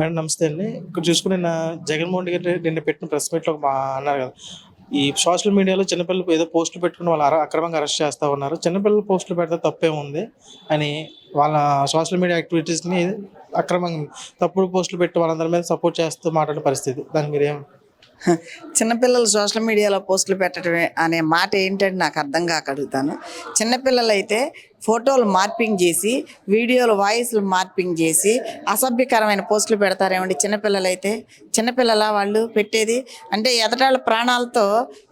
Madam నమస్తే అండి. ఇక్కడ చూసుకుని జగన్మోహన్ రెడ్డి గారు నిన్న పెట్టిన ప్రెస్ మీట్‌లో అన్నారు కదా! ఈ సోషల్ మీడియాలో చిన్నపిల్లలు ఏదో పోస్టులు పెట్టుకుని వాళ్ళు అక్రమంగా అరెస్ట్ చేస్తా ఉన్నారు. చిన్నపిల్లలు పోస్టులు పెడితే తప్పేముంది అని వాళ్ళ సోషల్ మీడియా యాక్టివిటీస్‌ని అక్రమంగా తప్పుడు పోస్టులు పెట్టి వాళ్ళందరి మీద సపోర్ట్ చేస్తూ మాట్లాడే పరిస్థితి. దానికి మీరేం చిన్నపిల్లలు సోషల్ మీడియాలో పోస్టులు పెట్టడమే అనే మాట ఏంటంటే నాకు అర్థం కాక అడుగుతాను. చిన్నపిల్లలు అయితే ఫోటోలు మార్పింగ్ చేసి, వీడియోలు వాయిస్లు మార్పింగ్ చేసి అసభ్యకరమైన పోస్టులు పెడతారేమండి చిన్నపిల్లలు అయితే. చిన్నపిల్లల వాళ్ళు పెట్టేది అంటే ఎదటాళ్ళ ప్రాణాలతో.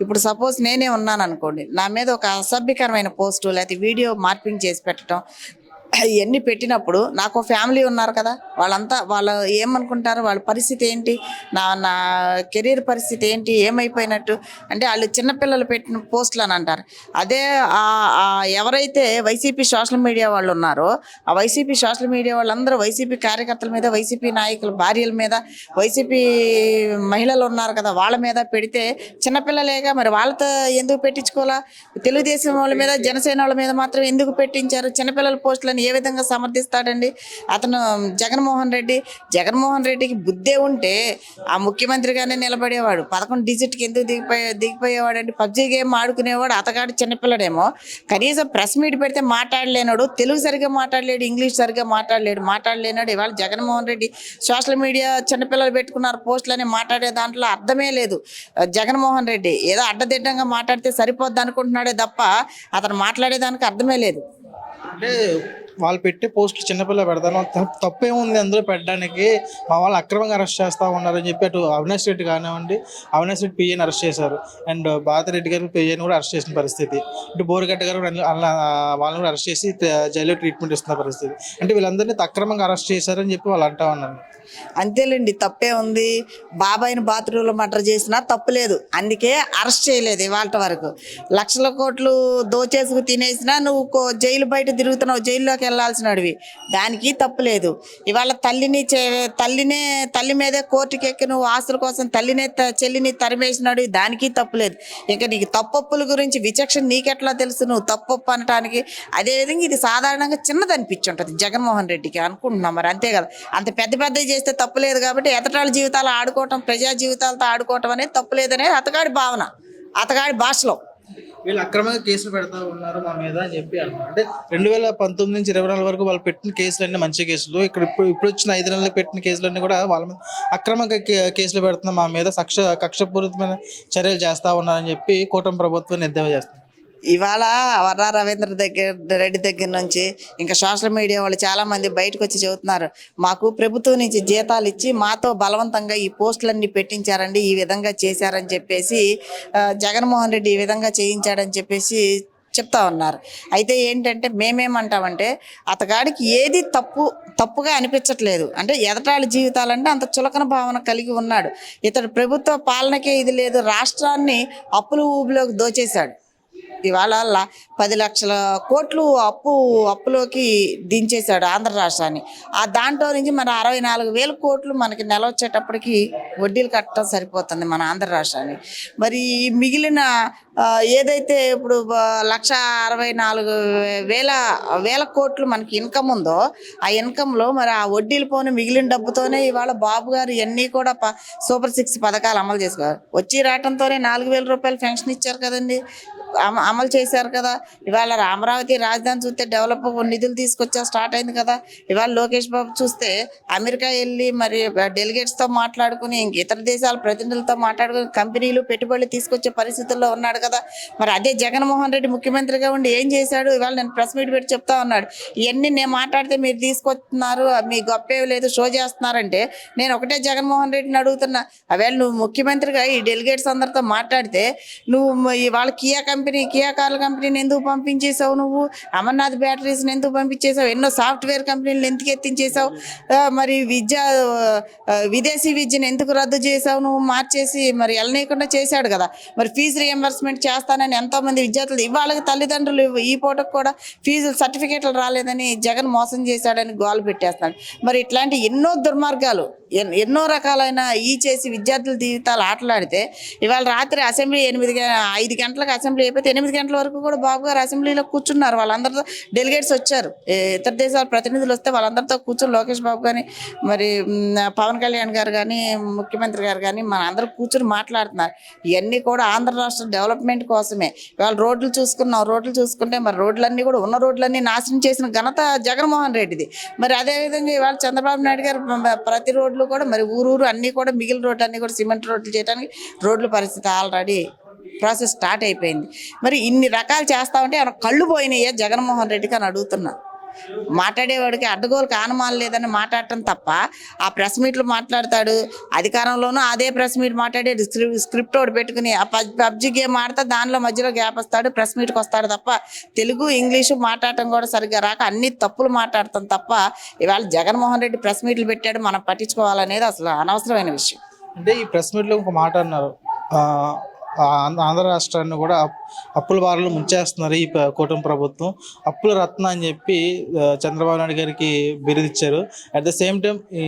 ఇప్పుడు సపోజ్ నేనే ఉన్నాను అనుకోండి, నా మీద ఒక అసభ్యకరమైన పోస్టు లేకపోతే వీడియో మార్పింగ్ చేసి పెట్టడం ఇవన్నీ పెట్టినప్పుడు నాకు ఫ్యామిలీ ఉన్నారు కదా, వాళ్ళు ఏమనుకుంటారు, వాళ్ళ పరిస్థితి ఏంటి, నా నా కెరీర్ పరిస్థితి ఏంటి, ఏమైపోయినట్టు. అంటే వాళ్ళు చిన్నపిల్లలు పెట్టిన పోస్టులు అని అంటారు. అదే ఎవరైతే వైసీపీ సోషల్ మీడియా వాళ్ళు ఉన్నారో ఆ వైసీపీ సోషల్ మీడియా వాళ్ళందరూ వైసీపీ కార్యకర్తల మీద, వైసీపీ నాయకుల భార్యల మీద, వైసీపీ మహిళలు ఉన్నారు కదా వాళ్ళ మీద పెడితే చిన్నపిల్లలేగా మరి వాళ్ళతో ఎందుకు పెట్టించుకోవాలా? తెలుగుదేశం వాళ్ళ మీద, జనసేన వాళ్ళ మీద మాత్రం ఎందుకు పెట్టించారు? చిన్నపిల్లల పోస్టులను ఏ విధంగా సమర్థిస్తాడండి అతను? జగన్మోహన్ రెడ్డికి బుద్ధే ఉంటే ఆ ముఖ్యమంత్రిగానే నిలబడేవాడు. 11 డిజిట్కి ఎందుకు దిగిపోయేవాడు అండి? పబ్జీ గేమ్ ఆడుకునేవాడు అతగాడు చిన్నపిల్లడేమో. కనీసం ప్రెస్ మీట్ పెడితే మాట్లాడలేనాడు, తెలుగు సరిగ్గా మాట్లాడలేడు, ఇంగ్లీష్ సరిగ్గా మాట్లాడలేనాడు. ఇవాళ జగన్మోహన్ రెడ్డి సోషల్ మీడియా చిన్నపిల్లలు పెట్టుకున్నారు పోస్టులని మాట్లాడే దాంట్లో అర్థమే లేదు. జగన్మోహన్ రెడ్డి ఏదో అడ్డదిడ్డంగా మాట్లాడితే సరిపోద్ది అనుకుంటున్నాడే తప్ప అతను మాట్లాడేదానికి అర్థమే లేదు. అంటే వాళ్ళు పెట్టే పోస్టులు చిన్నపిల్ల పెడతాను తప్పేముంది అందులో పెట్టడానికి? మా వాళ్ళు అక్రమంగా అరెస్ట్ చేస్తూ ఉన్నారని చెప్పి అటు అవినాష్ రెడ్డి కానివ్వండి, అవినాష్ రెడ్డి పిఏని అరెస్ట్ చేశారు. అండ్ భారతిరెడ్డి గారు పిఏని కూడా అరెస్ట్ చేసిన పరిస్థితి. ఇటు బోరుగడ్డ గారు అలా వాళ్ళని కూడా అరెస్ట్ చేసి జైల్లో ట్రీట్మెంట్ ఇస్తున్న పరిస్థితి. అంటే వీళ్ళందరినీ అక్రమంగా అరెస్ట్ చేశారని చెప్పి వాళ్ళు అంటా ఉన్నారు. అంతేలేండి, తప్పే ఉంది. బాబాయిని బాత్రూంలో మర్డర్ చేసినా తప్పు లేదు, అందుకే అరెస్ట్ చేయలేదు ఇవాళ వరకు. లక్షల కోట్లు దోచేసుకు తినేసినా నువ్వు జైలు బయట తిరుగుతున్నావు, జైల్లోకి వెళ్ళాల్సినవి, దానికి తప్పు లేదు. ఇవాళ తల్లి మీదే కోర్టుకి ఎక్కి నువ్వు ఆస్తుల కోసం చెల్లిని తరిమేసినాడు, దానికి తప్పు లేదు. ఇక నీకు తప్పొప్పుల గురించి విచక్షణ నీకెట్లా తెలుసు నువ్వు తప్పొప్పు అనటానికి? అదేవిధంగా ఇది సాధారణంగా చిన్నది అనిపించుంటుంది జగన్మోహన్ రెడ్డికి అనుకుంటున్నాం. మరి అంతే కదా, అంత పెద్ద చేస్తే తప్పు లేదు కాబట్టి ఎతటాళ్ళ జీవితాలు ఆడుకోవటం, ప్రజా జీవితాలతో ఆడుకోవటం అనేది తప్పు లేదనేది అతగాడి భావన, అతగాడి భాషలో. వీళ్ళు అక్రమంగా కేసులు పెడతా ఉన్నారు మా మీద అని చెప్పి అంటున్నారు. అంటే 2019 నుంచి 24 వరకు వాళ్ళు పెట్టిన కేసులన్నీ మంచి కేసులు. ఇప్పుడు వచ్చిన 5 నెలలకు పెట్టిన కేసులన్నీ కూడా వాళ్ళ మీద అక్రమంగా కేసులు పెడుతున్న మా మీద కక్షపూరితమైన చర్యలు చేస్తా ఉన్నారని చెప్పి కూటమి ప్రభుత్వం ఎద్దేవా చేస్తుంది. ఇవాళ వర్రా రవీంద్ర రెడ్డి దగ్గర నుంచి ఇంకా సోషల్ మీడియా వాళ్ళు చాలామంది బయటకు వచ్చి చెబుతున్నారు, మాకు ప్రభుత్వం నుంచి జీతాలు ఇచ్చి మాతో బలవంతంగా ఈ పోస్టులన్నీ పెట్టించారండి, ఈ విధంగా చేశారని చెప్పేసి, జగన్మోహన్ రెడ్డి ఈ విధంగా చేయించాడని చెప్పేసి చెప్తా ఉన్నారు. అయితే ఏంటంటే మేమేమంటామంటే అతగాడికి ఏది తప్పుగా అనిపించట్లేదు. అంటే ఎదటాళ్ళ జీవితాలంటే అంత చులకన భావన కలిగి ఉన్నాడు. ఇతడు ప్రభుత్వ పాలనకే ఇది లేదు, రాష్ట్రాన్ని అప్పుల ఊబిలోకి దోచేశాడు. ఇవాళ 10 లక్షల కోట్లు అప్పులోకి దించేశాడు ఆంధ్ర రాష్ట్రాన్ని. ఆ దాంట్లో నుంచి మన 64,000 కోట్లు మనకి నెల వచ్చేటప్పటికి వడ్డీలు కట్టడం సరిపోతుంది మన ఆంధ్ర రాష్ట్రాన్ని. మరి మిగిలిన ఏదైతే ఇప్పుడు 1,64,000 కోట్లు మనకి ఇన్కమ్ ఉందో ఆ ఇన్కంలో మరి ఆ వడ్డీలు పోని మిగిలిన డబ్బుతోనే ఇవాళ బాబు గారు ఇవన్నీ కూడా సూపర్ 6 పథకాలు అమలు చేసుకోవాలి. వచ్చి రావడంతోనే 4,000 రూపాయలు పెన్షన్ ఇచ్చారు కదండి, అమలు చేశారు కదా. ఇవాళ అమరావతి రాజధాని చూస్తే డెవలప్ నిధులు తీసుకొచ్చా స్టార్ట్ అయింది కదా. ఇవాళ లోకేష్ బాబు చూస్తే అమెరికా వెళ్ళి మరి డెలిగేట్స్తో మాట్లాడుకుని ఇంక ఇతర దేశాల ప్రతినిధులతో మాట్లాడుకుని కంపెనీలు పెట్టుబడులు తీసుకొచ్చే పరిస్థితుల్లో ఉన్నాడు కదా. మరి అదే జగన్మోహన్ రెడ్డి ముఖ్యమంత్రిగా ఉండి ఏం చేశాడు? ఇవాళ నేను ప్రెస్ మీట్ పెట్టి చెప్తా ఉన్నాడు, ఇవన్నీ నేను మాట్లాడితే మీరు తీసుకొస్తున్నారు, మీ గొప్పే లేదు, షో చేస్తున్నారంటే నేను ఒకటే జగన్మోహన్ రెడ్డిని అడుగుతున్నా, అవేళ నువ్వు ముఖ్యమంత్రిగా ఈ డెలిగేట్స్ అందరితో మాట్లాడితే నువ్వు వాళ్ళ కియా కార్ల కంపెనీని ఎందుకు పంపించేసావు? నువ్వు అమర్నాథ్ బ్యాటరీస్ని ఎందుకు పంపించేసావు? ఎన్నో సాఫ్ట్వేర్ కంపెనీలను ఎందుకు ఎత్తించేసావు? మరి విదేశీ విద్యను ఎందుకు రద్దు చేసావు? నువ్వు మార్చేసి మరి వెళ్ళనీయకుండా చేశాడు కదా. మరి ఫీజు రియంబర్స్మెంట్ చేస్తానని ఎంతోమంది విద్యార్థులు ఇవాళ తల్లిదండ్రులు ఈ పూటకు కూడా ఫీజు సర్టిఫికేట్లు రాలేదని జగన్ మోసం చేశాడని గోలు పెట్టేస్తున్నాడు. మరి ఇట్లాంటి ఎన్నో దుర్మార్గాలు, ఎన్నో రకాలైన చేసి విద్యార్థుల జీవితాలు ఆటలాడితే ఇవాళ రాత్రి అసెంబ్లీ 5 గంటలకు అసెంబ్లీ అయిపోతే 8 గంటల వరకు కూడా బాబు గారు అసెంబ్లీలో కూర్చున్నారు. వాళ్ళందరితో డెలిగేట్స్ వచ్చారు, ఇతర దేశాల ప్రతినిధులు వస్తే వాళ్ళందరితో కూర్చొని లోకేష్ బాబు కానీ మరి పవన్ కళ్యాణ్ గారు కానీ ముఖ్యమంత్రి గారు కానీ మన అందరూ కూర్చొని మాట్లాడుతున్నారు. ఇవన్నీ కూడా ఆంధ్ర రాష్ట్ర డెవలప్మెంట్ కోసమే. ఇవాళ రోడ్లు చూసుకుంటే మరి రోడ్లన్నీ కూడా ఉన్న రోడ్లన్నీ నాశనం చేసిన ఘనత జగన్మోహన్ రెడ్డిది. మరి అదేవిధంగా ఇవాళ చంద్రబాబు నాయుడు గారు ప్రతి రోడ్లు కూడా మరి ఊరూరు అన్నీ కూడా మిగిలిన రోడ్లు అన్నీ కూడా సిమెంట్ రోడ్లు చేయడానికి రోడ్ల పరిస్థితి ఆల్రెడీ ప్రాసెస్ స్టార్ట్ అయిపోయింది. మరి ఇన్ని రకాలు చేస్తా ఉంటే ఆయన కళ్ళు పోయినాయే జగన్మోహన్ రెడ్డికి అని అడుగుతున్నా. మాట్లాడేవాడికి అడ్డగోలు కానమాలు లేదని మాట్లాడటం తప్ప ఆ ప్రెస్ మీట్లు మాట్లాడతాడు. అధికారంలోనూ అదే ప్రెస్ మీట్ మాట్లాడే స్క్రిప్ట్ ఒకటి పెట్టుకుని ఆ పబ్జి గేమ్ ఆడితే దానిలో మధ్యలో గ్యాప్ వస్తాడు, ప్రెస్ మీట్కి వస్తాడు తప్ప తెలుగు ఇంగ్లీషు మాట్లాడటం కూడా సరిగ్గా రాక అన్ని తప్పులు మాట్లాడతాం తప్ప ఇవాళ జగన్మోహన్ రెడ్డి ప్రెస్ మీట్లు పెట్టాడు మనం పట్టించుకోవాలనేది అసలు అనవసరమైన విషయం. అంటే ఈ ప్రెస్ మీట్లో ఇంకో మాట అన్నారు, ఆంధ్ర రాష్ట్రాన్ని కూడా అప్పుల బారులు ముంచేస్తున్నారు ఈ కూటమి ప్రభుత్వం, అప్పుల రత్న అని చెప్పి చంద్రబాబు నాయుడు గారికి బిరుదిచ్చారు. అట్ ద సేమ్ టైం ఈ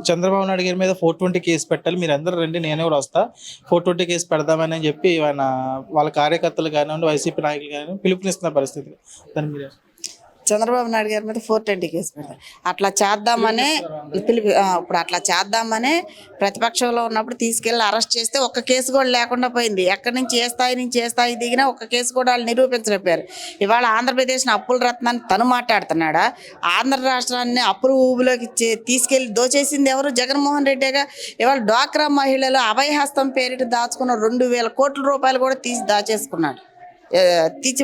చంద్రబాబు నాయుడు గారి మీద 420 కేసు పెట్టాలి, మీరు అందరూ రండి నేనే కూడా వస్తా 420 కేసు పెడదామని చెప్పి ఆయన వాళ్ళ కార్యకర్తలు కానివ్వండి వైసీపీ నాయకులు కానివ్వండి పిలుపునిస్తున్న పరిస్థితి. దాని మీద చంద్రబాబు నాయుడు గారి మీద 420 కేసు పెడతారు. అట్లా చేద్దామనే ఇప్పుడు అట్లా చేద్దామనే ప్రతిపక్షంలో ఉన్నప్పుడు తీసుకెళ్ళి అరెస్ట్ చేస్తే ఒక్క కేసు కూడా లేకుండా పోయింది. ఎక్కడి నుంచి ఏ స్థాయి దిగినా ఒక్క కేసు కూడా వాళ్ళు నిరూపించలేపారు. ఇవాళ ఆంధ్రప్రదేశ్ని అప్పుల రత్నాన్ని తను మాట్లాడుతున్నాడా? ఆంధ్ర రాష్ట్రాన్ని అప్పుల ఊబిలోకి తీసుకెళ్లి దోచేసింది ఎవరు? జగన్మోహన్ రెడ్డిగా. ఇవాళ డ్వాక్రా మహిళలు అభయహస్తం పేరిట దాచుకున్న 2,000 కోట్ల రూపాయలు కూడా తీసి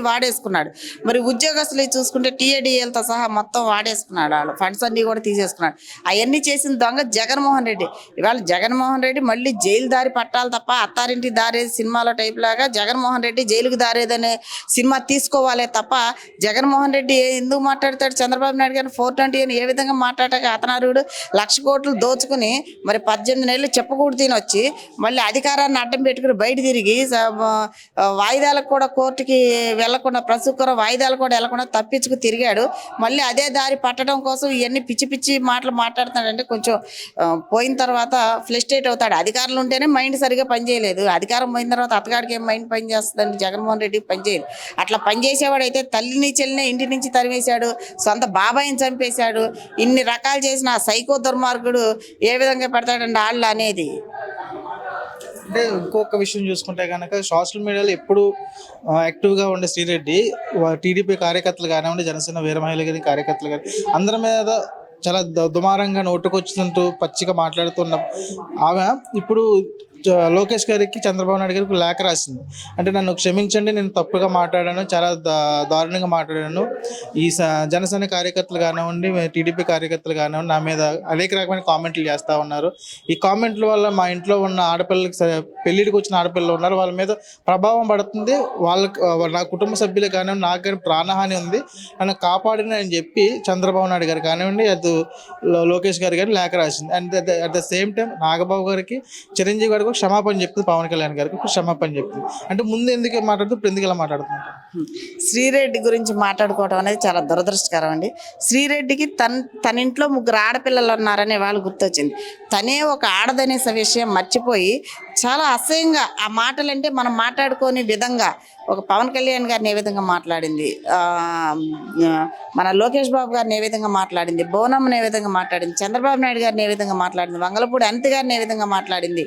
వాడేసుకున్నాడు. మరి ఉద్యోగస్తులు చూసుకుంటే టీఏడీఏలతో సహా మొత్తం వాడేసుకున్నాడు, వాళ్ళ ఫండ్స్ అన్నీ కూడా తీసేసుకున్నాడు. అవన్నీ చేసిన దొంగ జగన్మోహన్ రెడ్డి. ఇవాళ జగన్మోహన్ రెడ్డి మళ్ళీ జైలు దారి పట్టాలి తప్ప అత్తారింటి దారేది సినిమాలో టైప్ లాగా జగన్మోహన్ రెడ్డి జైలుకు దారేదనే సినిమా తీసుకోవాలే తప్ప జగన్మోహన్ రెడ్డి ఎందుకు మాట్లాడతాడు? చంద్రబాబు నాయుడు గారిని 420 అని ఏ విధంగా మాట్లాడక అతనారుడు 1,00,000 కోట్లు దోచుకుని మరి 18 నెలలు చెప్పకూడదు తిని వచ్చి మళ్ళీ అధికారాన్ని అడ్డం పెట్టుకుని బయట తిరిగి వాయిదాలకు కూడా కోర్టుకి వెళ్లకుండా ప్రస్తుతం వాయిదాలు కూడా వెళ్లకుండా తప్పించుకు తిరిగాడు. మళ్ళీ అదే దారి పట్టడం కోసం ఇవన్నీ పిచ్చి మాటలు మాట్లాడుతున్నాడంటే కొంచెం పోయిన తర్వాత ఫ్లస్ట్రేట్ అవుతాడు. అధికారులు ఉంటేనే మైండ్ సరిగా పనిచేయలేదు, అధికారం పోయిన తర్వాత అతగాడికి ఏం మైండ్ పని చేస్తుందండి? జగన్మోహన్ రెడ్డికి పనిచేయదు. అట్లా పనిచేసేవాడైతే తల్లిని చెల్లిని ఇంటి నుంచి తరిమేశాడు, సొంత బాబాయిని చంపేశాడు. ఇన్ని రకాలు చేసిన ఆ సైకో దుర్మార్గుడు ఏ విధంగా పెడతాడండి వాళ్ళు అనేది. అంటే ఇంకొక విషయం చూసుకుంటే కనుక సోషల్ మీడియాలో ఎప్పుడు యాక్టివ్గా ఉండే శ్రీరెడ్డి టీడీపీ కార్యకర్తలు కానివ్వండి, జనసేన వీర మహిళ గారి కార్యకర్తలు కానీ అందరి మీద చాలా దుమారంగా నోటుకొచ్చినట్టు పచ్చిగా మాట్లాడుతున్న ఆమె ఇప్పుడు లోకేష్ గారికి చంద్రబాబు నాయుడు గారికి లేఖ రాసింది. అంటే నన్ను క్షమించండి, నేను తప్పుగా మాట్లాడాను, చాలా దారుణంగా మాట్లాడాను, ఈ జనసేన కార్యకర్తలు కానివ్వండి టీడీపీ కార్యకర్తలు కానివ్వండి నా మీద అనేక రకమైన కామెంట్లు చేస్తూ ఉన్నారు. ఈ కామెంట్ల వల్ల మా ఇంట్లో ఉన్న ఆడపిల్లలకి పెళ్ళిడికి వచ్చిన ఆడపిల్లలు ఉన్నారు, వాళ్ళ మీద ప్రభావం పడుతుంది, నా కుటుంబ సభ్యులు కానివ్వండి నాకు కానీ ప్రాణహాని ఉంది, నన్ను కాపాడిన అని చెప్పి చంద్రబాబు నాయుడు గారు కానివ్వండి అది లోకేష్ గారు కానీ లేఖ రాసింది. And at the same time Nagababu గారికి చిరంజీవి గారికి క్షమాపణ చెప్తుంది, పవన్ కళ్యాణ్ గారికి క్షమాపణ చెప్తుంది. అంటే ముందు ఎందుకు మాట్లాడుతూ ఇప్పుడు ఎందుకు ఇలా మాట్లాడుతున్నారు? శ్రీరెడ్డి గురించి మాట్లాడుకోవడం అనేది చాలా దురదృష్టకరం అండి. శ్రీరెడ్డికి తన ఇంట్లో 3 ఆడపిల్లలు ఉన్నారనే వాళ్ళు గుర్తొచ్చింది. తనే ఒక ఆడదనే విషయం మర్చిపోయి చాలా అసహ్యంగా ఆ మాటలంటే మనం మాట్లాడుకోని విధంగా ఒక పవన్ కళ్యాణ్ గారిని ఏ విధంగా మాట్లాడింది, మన లోకేష్ బాబు గారిని ఏ విధంగా మాట్లాడింది, బోనమ్మని ఏ విధంగా మాట్లాడింది, చంద్రబాబు నాయుడు గారిని ఏ విధంగా మాట్లాడింది, వంగలపూడి అనిత గారిని ఏ విధంగా మాట్లాడింది,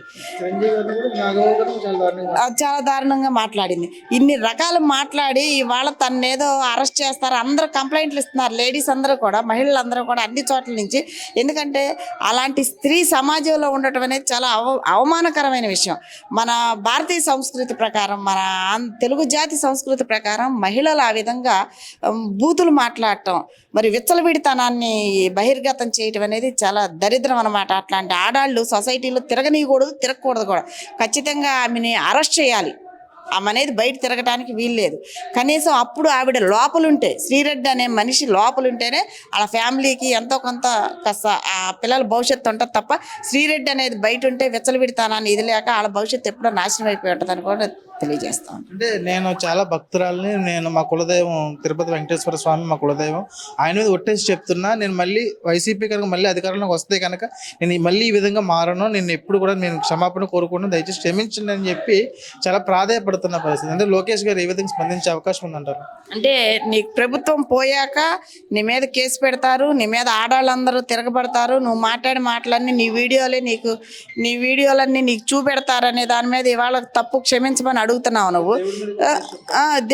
చాలా దారుణంగా మాట్లాడింది. ఇన్ని రకాలు మాట్లాడి ఇవాళ తనేదో అరెస్ట్ చేస్తారు, అందరూ కంప్లైంట్లు ఇస్తున్నారు, లేడీస్ అందరూ కూడా మహిళలందరూ కూడా అన్ని చోట్ల నుంచి. ఎందుకంటే అలాంటి స్త్రీ సమాజంలో ఉండటం అనేది చాలా అవమానకరమైన విషయం. మన భారతీయ సంస్కృతి ప్రకారం, మన తెలుగు జాతి సంస్కృతి ప్రకారం మహిళలు ఆ విధంగా బూతులు మాట్లాడటం, మరి విచ్చలవిడితనాన్ని బహిర్గతం చేయటం అనేది చాలా దరిద్రం అన్నమాట. అట్లాంటి ఆడాళ్ళు సొసైటీలో తిరగకూడదు కూడా. ఖచ్చితంగా ఆమెని అరెస్ట్ చేయాలి. ఆమె అనేది బయట తిరగటానికి వీల్లేదు. కనీసం అప్పుడు ఆవిడ లోపలుంటే, శ్రీరెడ్డి అనే మనిషి లోపలుంటేనే వాళ్ళ ఫ్యామిలీకి ఎంతో కొంత ఆ పిల్లల భవిష్యత్తు ఉంటుంది తప్ప శ్రీరెడ్డి అనేది బయట ఉంటే విచ్చలవిడితనాన్ని ఇది లేక వాళ్ళ భవిష్యత్తు ఎప్పుడో నాశనం అయిపోయి ఉంటుంది అని కూడా తెలియజేస్తాను. అంటే నేను చాలా భక్తురాలని, నేను మా కులదైవం తిరుపతి వెంకటేశ్వర స్వామి మా కులదైవం, ఆయన మీద ఒట్టేసి చెప్తున్నా, నేను మళ్ళీ వైసీపీ కనుక మళ్ళీ అధికారంలోకి వస్తే కనుక నేను మళ్ళీ ఈ విధంగా మారను, నేను ఎప్పుడు కూడా నేను క్షమాపణ కోరుకుంటున్నాను, దయచేసి క్షమించండి అని చెప్పి చాలా ప్రాధాయపడుతున్న పరిస్థితి. అంటే లోకేష్ గారు ఏ విధంగా స్పందించే అవకాశం ఉందంటారు? అంటే నీకు ప్రభుత్వం పోయాక నీ మీద కేసు పెడతారు, నీ మీద ఆడవాళ్ళందరూ తిరగబడతారు, నువ్వు మాట్లాడే మాటలన్నీ నీ వీడియోలన్నీ నీకు చూపెడతారనే దాని మీద ఇవాళ తప్పు క్షమించమని అడుగుతున్నావు నువ్వు.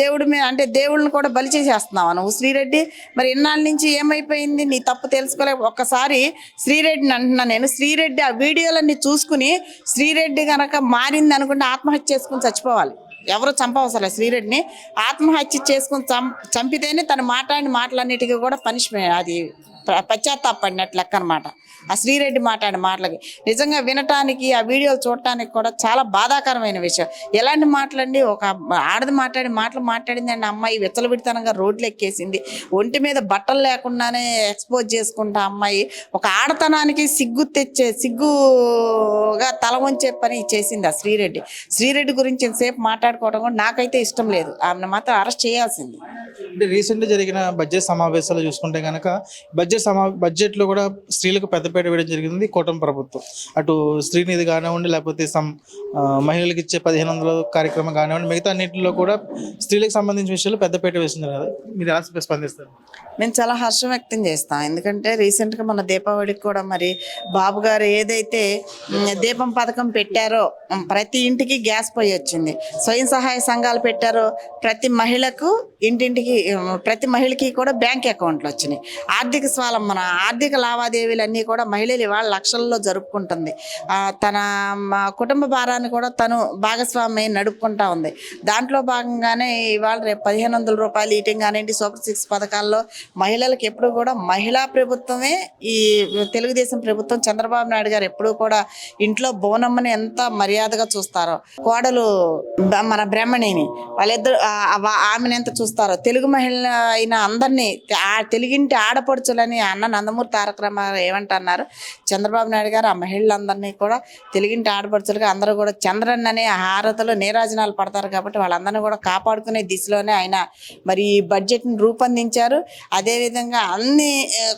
దేవుడి మీద అంటే దేవుళ్ళని కూడా బలి చేసేస్తున్నావు నువ్వు శ్రీరెడ్డి. మరి ఇన్నాళ్ళ నుంచి ఏమైపోయింది, నీ తప్పు తెలుసుకోలే. ఒక్కసారి శ్రీరెడ్డిని అంటున్నా నేను, శ్రీరెడ్డి ఆ వీడియోలన్నీ చూసుకుని శ్రీరెడ్డి కనుక మారింది అనుకుంటే ఆత్మహత్య చేసుకుని చచ్చిపోవాలి. ఎవరు చంపవసరం శ్రీరెడ్డిని, ఆత్మహత్య చేసుకుని చంపితేనే తను మాట్లాడిన మాటలన్నిటికీ కూడా పనిష్మెంట్, అది పశ్చాత్తాపడినట్లు లెక్క అనమాట. ఆ శ్రీరెడ్డి మాట్లాడిన మాటలకి నిజంగా వినటానికి, ఆ వీడియోలు చూడటానికి కూడా చాలా బాధాకరమైన విషయం. ఎలాంటి మాటలండి, ఒక ఆడది మాట్లాడింది అండి, అమ్మాయి విచ్చలవిడితనంగా రోడ్లు ఎక్కేసింది, ఒంటి మీద బట్టలు లేకుండానే ఎక్స్పోజ్ చేసుకుంటా అమ్మాయి ఒక ఆడతనానికి సిగ్గుగా తల వంచే పని చేసింది ఆ శ్రీరెడ్డి గురించి ఇంతసేపు మాట్లాడుకోవడం కూడా నాకైతే ఇష్టం లేదు. ఆమెను మాత్రం అరెస్ట్ చేయాల్సింది. అంటే రీసెంట్గా జరిగిన బడ్జెట్ సమావేశాలు చూసుకుంటే కనుక బడ్జెట్లో కూడా స్త్రీలకు పెద్దపీట వేయడం జరిగింది కూటమి ప్రభుత్వం. అటు స్త్రీనిధి కానివ్వండి, లేకపోతే మహిళలకు ఇచ్చే 1500 కార్యక్రమం కానివ్వండి, మిగతా అన్నింటిలో కూడా స్త్రీలకు సంబంధించిన విషయాలు పెద్దపీట వేసింది కదా, మీరు ఎలా స్పందిస్తారు? మేము చాలా హర్షం వ్యక్తం చేస్తాం. ఎందుకంటే రీసెంట్గా మన దీపావళికి కూడా మరి బాబు గారు ఏదైతే దీపం పథకం పెట్టారో, ప్రతి ఇంటికి గ్యాస్ పొయ్యి వచ్చింది, స్వయం సహాయ సంఘాలు పెట్టారో ప్రతి మహిళకి కూడా బ్యాంక్ అకౌంట్లు వచ్చినాయి. మన ఆర్థిక లావాదేవీలన్నీ కూడా మహిళలు ఇవాళ లక్షల్లో జరుపుకుంటుంది. తన కుటుంబ భారాన్ని కూడా తను భాగస్వామి నడుపుకుంటా ఉంది. దాంట్లో భాగంగానే ఇవాళ రేపు 1500 రూపాయలు ఈటింగ్ కానివ్వండి, సూపర్ 6 పథకాల్లో మహిళలకు ఎప్పుడు కూడా మహిళా ప్రభుత్వమే ఈ తెలుగుదేశం ప్రభుత్వం, చంద్రబాబు నాయుడు గారు ఎప్పుడు కూడా ఇంట్లో బోనమ్మని ఎంత మర్యాదగా చూస్తారో, కోడలు మన బ్రహ్మణిని వాళ్ళిద్దరు ఆమెను ఎంత చూస్తారో, తెలుగు మహిళ అయిన అందరినీ తెలుగింటి ఆడపడుచులని అన్న నందమూరి తారక రామారావు ఏమంటున్నారు, చంద్రబాబు నాయుడు గారు ఆ మహిళలందరినీ కూడా తెలుగింటి ఆడపడుచులుగా అందరూ కూడా చంద్రన్ అనే హారతలో నీరాజనాలు పడతారు కాబట్టి వాళ్ళందరినీ కూడా కాపాడుకునే దిశలోనే ఆయన మరి ఈ బడ్జెట్ని రూపొందించారు. అదేవిధంగా అన్ని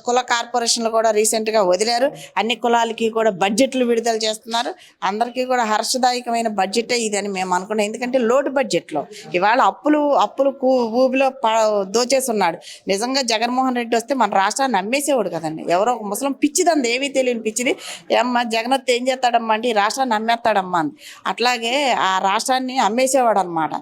కుల కార్పొరేషన్లు కూడా రీసెంట్గా వదిలారు. అన్ని కులాలకి కూడా బడ్జెట్లు విడుదల చేస్తున్నారు. అందరికీ కూడా హర్షదాయకమైన బడ్జెటే ఇదని మేము అనుకున్నాం. ఎందుకంటే లోటు బడ్జెట్లో ఇవాళ అప్పులు ఊబిలో దోచేసి ఉన్నాడు. నిజంగా జగన్మోహన్ రెడ్డి వస్తే మన రాష్ట్రాన్ని అమ్మేసేవాడు కదండి. ఎవరో ఒక ముసలం పిచ్చిదంది, ఏమీ తెలియని పిచ్చిది, ఏమ్మా జగనత్ ఏం చేస్తాడమ్మా అంటే ఈ రాష్ట్రాన్ని అమ్మేస్తాడమ్మా అని. అట్లాగే ఆ రాష్ట్రాన్ని అమ్మేసేవాడు అనమాట.